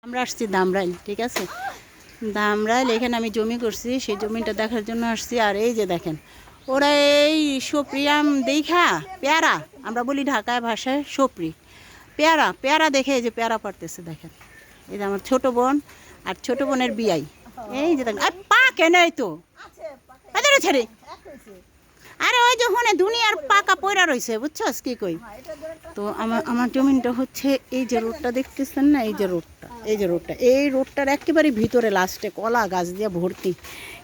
আমরা আসছি দামরাইল, ঠিক আছে। দামরাইল এখানে আমি জমি করছি, সেই জমিটা দেখার জন্য আসছি। আর এই যে দেখেন, ওরা এই সপ্রিয়াম দেখা পেয়ারা, আমরা বলি ঢাকায় ভাষায় সপ্রি, পেয়ারা পেয়ারা দেখে এই যে পেয়ারা পারতেছে দেখেন। এই যে আমার ছোট বোন আর ছোট বোনের বিয়াই, এই যে দেখেন পা কেন এই তো ছেড়ে। আরে ওই যে ওখানে দুনিয়ার পাকা পয়রা রয়েছে, বুঝছস কি কই। তো আমার জমিনটা হচ্ছে এই যে রোডটা দেখতেছেন না, এই যে রোডটা, এই যে রোডটা, এই রোডটার একেবারে ভিতরে লাস্টে কলা গাছ দিয়ে ভর্তি,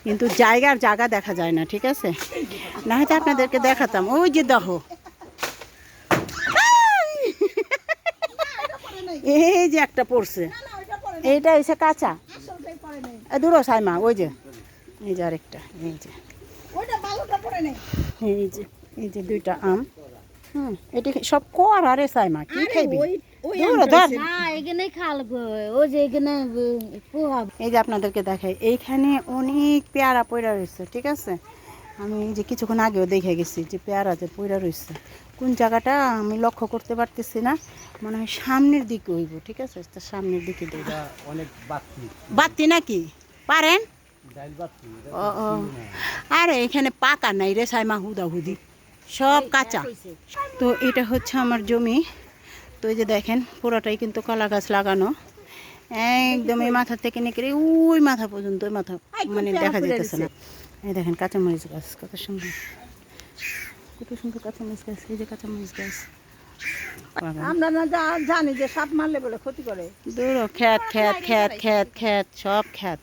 কিন্তু জায়গা দেখা যায় না, ঠিক আছে। না হয়তো আপনাদেরকে দেখাতাম। ওই যে দেখো, এই যে একটা পড়ছে, এইটা হচ্ছে কাঁচা দূরও সাইমা, ওই যে এই যে আরেকটা, এই যে এই যে এই যে দুইটা আম। এটা সব কর আরে সাইমা কি খাইবি। এই যে আপনাদেরকে দেখাই, এইখানে অনেক পেয়ারা পয়রা রয়েছে, ঠিক আছে। আমি যে কিছুক্ষণ আগেও দেখে গেছি যে পেয়ারা যে পয়রা রয়েছে, কোন জায়গাটা আমি লক্ষ্য করতে পারতেছি না, মনে হয় সামনের দিকে হইব, ঠিক আছে। সামনের দিকে অনেক বাতি নাকি পারেন। ও ও, আরে এখানে পাকা নাই রে সাইমা, হুদাহুদি সব কাঁচা। তো এটা হচ্ছে আমার জমি। তো এই যে দেখেন পুরোটাই কিন্তু কলা গাছ লাগানো, একদম এই মাথা থেকে নিয়ে ওই মাথা পর্যন্ত, ওই মাথা মানে দেখা যেতেছে না। এই দেখেন কাঁচামরিচ গাছ কত সুন্দর, কত সুন্দর কাঁচামরিচ গাছ। এই যে কাঁচামরিচ গাছ, আমরা না জানি যে সাপ মারলে বলে ক্ষতি করে। দূর খ্যাত খ্যাত খ্যাত খ্যাত খ্যাত সব খ্যাত।